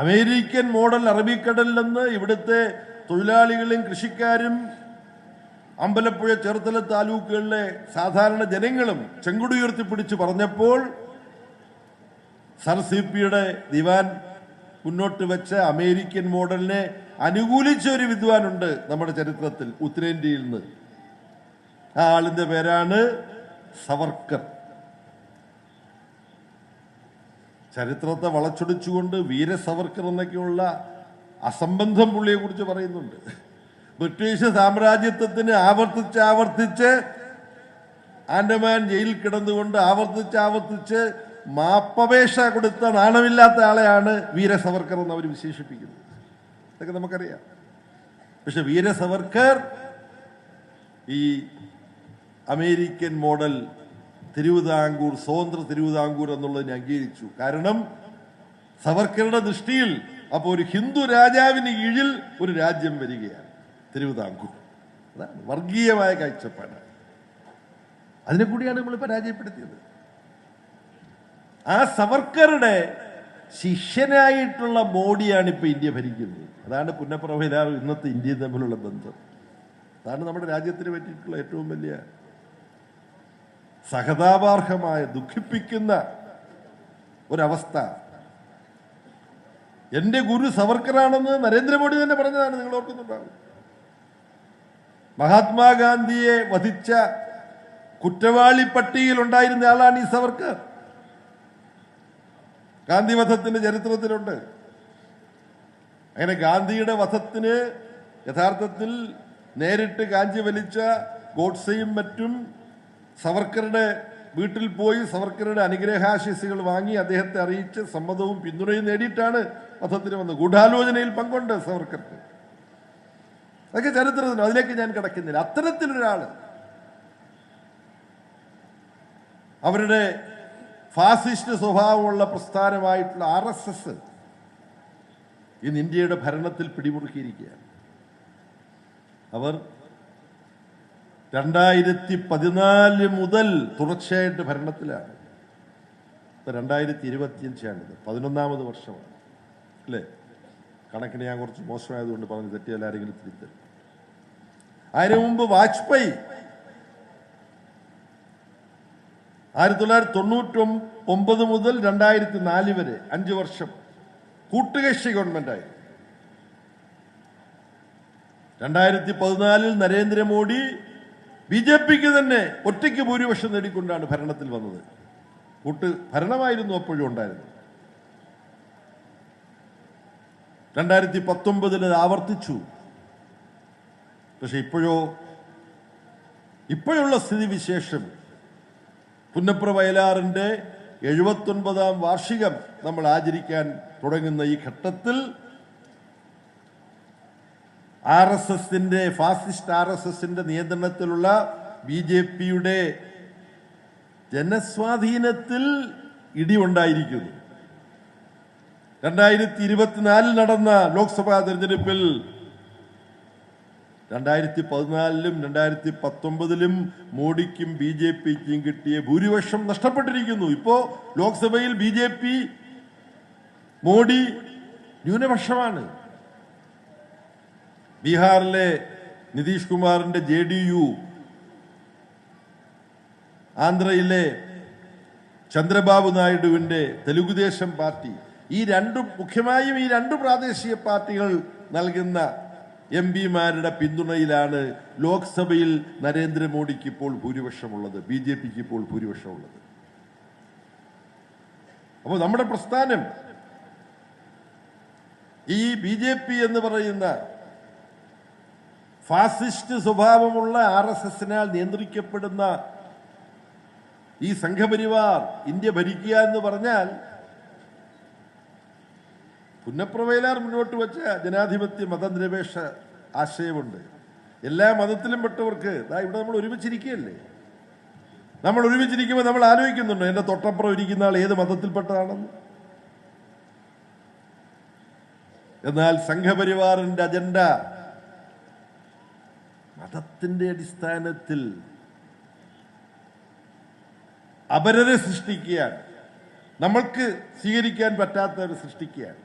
American model അറബിക്കടലിൽ നിന്ന് ഇവിടുത്തെ തൊഴിലാളികളും കൃഷിക്കാരും അമ്പലപ്പുഴ ചേർത്തല താലൂക്കുകളിലെ സാധാരണ ജനങ്ങളും ചെങ്കൊടിയുയർത്തിപ്പിടിച്ച് പറഞ്ഞപ്പോൾ സർ സിപിയുടെ ദിവാൻ മുന്നോട്ട് വെച്ച അമേരിക്കൻ മോഡലിനെ അനുകൂലിച്ച ഒരു വിദ്വാനുണ്ട് നമ്മുടെ ചരിത്രത്തിൽ ഉത്തരേന്ത്യയിൽ നിന്ന്. ആ ആളിന്റെ പേരാണ് സവർക്കർ. ചരിത്രത്തെ വളച്ചൊടിച്ചുകൊണ്ട് വീര സവർക്കർ എന്നൊക്കെയുള്ള അസംബന്ധം പുള്ളിയെ കുറിച്ച് പറയുന്നുണ്ട്. ബ്രിട്ടീഷ് സാമ്രാജ്യത്വത്തിന് ആവർത്തിച്ച് ആൻഡമാൻ ജയിലിൽ കിടന്നുകൊണ്ട് ആവർത്തിച്ച് മാപ്പപേക്ഷ കൊടുത്ത നാണമില്ലാത്ത ആളെയാണ് വീര സവർക്കർ എന്ന് അവർ വിശേഷിപ്പിക്കുന്നത്. ഇതൊക്കെ നമുക്കറിയാം. പക്ഷെ വീര സവർക്കർ ഈ അമേരിക്കൻ മോഡൽ തിരുവിതാംകൂർ, സ്വതന്ത്ര തിരുവിതാംകൂർ എന്നുള്ളതിനെ അംഗീകരിച്ചു. കാരണം സവർക്കറുടെ ദൃഷ്ടിയിൽ അപ്പോൾ ഒരു ഹിന്ദു രാജാവിന് കീഴിൽ ഒരു രാജ്യം വരികയാണ് തിരുവിതാംകൂർ. അതാണ് വർഗീയമായ കാഴ്ചപ്പാട്. അതിനെ കൂടിയാണ് നമ്മൾ പരാജയപ്പെടുത്തിയത്. ആ സവർക്കറുടെ ശിഷ്യനായിട്ടുള്ള മോഡിയാണ് ഇപ്പൊ ഇന്ത്യ ഭരിക്കുന്നത്. അതാണ് പുന്നപ്ര വയലാറും ഇന്നത്തെ ഇന്ത്യയും തമ്മിലുള്ള ബന്ധം. അതാണ് നമ്മുടെ രാജ്യത്തിന് പറ്റിയിട്ടുള്ള ഏറ്റവും വലിയ സഹതാപാർഹമായ ദുഃഖിപ്പിക്കുന്ന ഒരവസ്ഥ. എന്റെ ഗുരു സവർക്കറാണെന്ന് നരേന്ദ്രമോദി തന്നെ പറഞ്ഞതാണ്. നിങ്ങൾ ഓർക്കുന്നുണ്ടാവും. മഹാത്മാഗാന്ധിയെ വധിച്ച കുറ്റവാളി പട്ടികയിൽ ഉണ്ടായിരുന്ന ആളാണ് ഈ സവർക്കർ. ഗാന്ധി വധത്തിന്റെ ചരിത്രത്തിലുണ്ട്. അങ്ങനെ ഗാന്ധിയുടെ വധത്തിന് യഥാർത്ഥത്തിൽ നേരിട്ട് കാഞ്ചി വലിച്ച ഗോഡ്സെയും മറ്റും സവർക്കറുടെ വീട്ടിൽ പോയി സവർക്കറുടെ അനുഗ്രഹാശിസുകൾ വാങ്ങി അദ്ദേഹത്തെ അറിയിച്ച് സമ്മതവും പിന്തുണയും നേടിയിട്ടാണ് വധത്തിന് വന്നത്. ഗൂഢാലോചനയിൽ പങ്കുണ്ട് സവർക്കർക്ക്. അതൊക്കെ ചരിത്രത്തിന്, അതിലേക്ക് ഞാൻ കിടക്കുന്നില്ല. അത്തരത്തിലൊരാള് അവരുടെ ഫാസിസ്റ്റ് സ്വഭാവമുള്ള പ്രസ്ഥാനമായിട്ടുള്ള RSS ഇന്ന് ഇന്ത്യയുടെ ഭരണത്തിൽ പിടിമുറുക്കിയിരിക്കുകയാണ്. അവർ 2014 മുതൽ തുടർച്ചയായിട്ട് ഭരണത്തിലാണ്. 2025 11ാമത് വർഷമാണ് അല്ലേ? കണക്കിന് ഞാൻ കുറച്ച് മോശമായതുകൊണ്ട് പറഞ്ഞ് തെറ്റിയാൽ ആരെങ്കിലും തിരുത്തൽ. അതിനു മുമ്പ് വാജ്പേയി 1999 മുതൽ 2004 വരെ 5 വർഷം കൂട്ടുകക്ഷി ഗവൺമെന്റായി. 2014 നരേന്ദ്രമോദി BJPക്ക് തന്നെ ഒറ്റയ്ക്ക് ഭൂരിപക്ഷം നേടിക്കൊണ്ടാണ് ഭരണത്തിൽ വന്നത്. കൂട്ട് ഭരണമായിരുന്നു അപ്പോഴും ഉണ്ടായിരുന്നത്. 2019 ആവർത്തിച്ചു. പക്ഷെ ഇപ്പോഴുള്ള സ്ഥിതിവിശേഷം പുന്നപ്ര വയലാറിന്റെ 79ാം വാർഷികം നമ്മൾ ആചരിക്കാൻ തുടങ്ങുന്ന ഈ ഘട്ടത്തിൽ ഫാസിസ്റ്റ് RSSന്റെ നിയന്ത്രണത്തിലുള്ള BJPയുടെ ജനസ്വാധീനത്തിൽ ഇടിവുണ്ടായിരിക്കുന്നു. 2024 നടന്ന ലോക്സഭാ തെരഞ്ഞെടുപ്പിൽ 2014 2019 മോഡിക്കും BJPക്കും കിട്ടിയ ഭൂരിപക്ഷം നഷ്ടപ്പെട്ടിരിക്കുന്നു. ഇപ്പോ ലോക്സഭയിൽ BJP മോഡി ന്യൂനപക്ഷമാണ്. ബീഹാറിലെ നിതീഷ് കുമാറിന്റെ JDU, ആന്ധ്രയിലെ ചന്ദ്രബാബു നായിഡുവിന്റെ തെലുഗുദേശം പാർട്ടി, മുഖ്യമായും ഈ രണ്ട് പ്രാദേശിക പാർട്ടികൾ നൽകുന്ന MPമാരുടെ പിന്തുണയിലാണ് ലോക്സഭയിൽ നരേന്ദ്രമോദിക്ക് ഇപ്പോൾ ഭൂരിപക്ഷമുള്ളത്, BJPക്ക് ഇപ്പോൾ ഭൂരിപക്ഷമുള്ളത്. അപ്പോൾ നമ്മുടെ പ്രസ്ഥാനം ഈ BJP എന്ന് പറയുന്ന ഫാസിസ്റ്റ് സ്വഭാവമുള്ള RSSനാൽ നിയന്ത്രിക്കപ്പെടുന്ന ഈ സംഘപരിവാർ ഇന്ത്യ ഭരിക്കുക എന്ന് പറഞ്ഞാൽ പുന്നപ്ര വയലാർ മുന്നോട്ട് വെച്ച ജനാധിപത്യ മതനിരപേക്ഷ ആശയമുണ്ട്. എല്ലാ മതത്തിലും പെട്ടവർക്ക് ഇവിടെ നമ്മൾ ഒരുമിച്ചിരിക്കുകയല്ലേ. നമ്മൾ ഒരുമിച്ചിരിക്കുമ്പോൾ നമ്മൾ ആലോചിക്കുന്നുണ്ടോ എന്റെ തൊട്ടപ്പുറം ഇരിക്കുന്ന ആൾ ഏത് മതത്തിൽപ്പെട്ടതാണെന്ന്? എന്നാൽ സംഘപരിവാറിന്റെ അജണ്ട മതത്തിന്റെ അടിസ്ഥാനത്തിൽ അപരരെ സൃഷ്ടിക്കുകയാണ്, നമ്മൾക്ക് സ്വീകരിക്കാൻ പറ്റാത്തവരെ സൃഷ്ടിക്കുകയാണ്.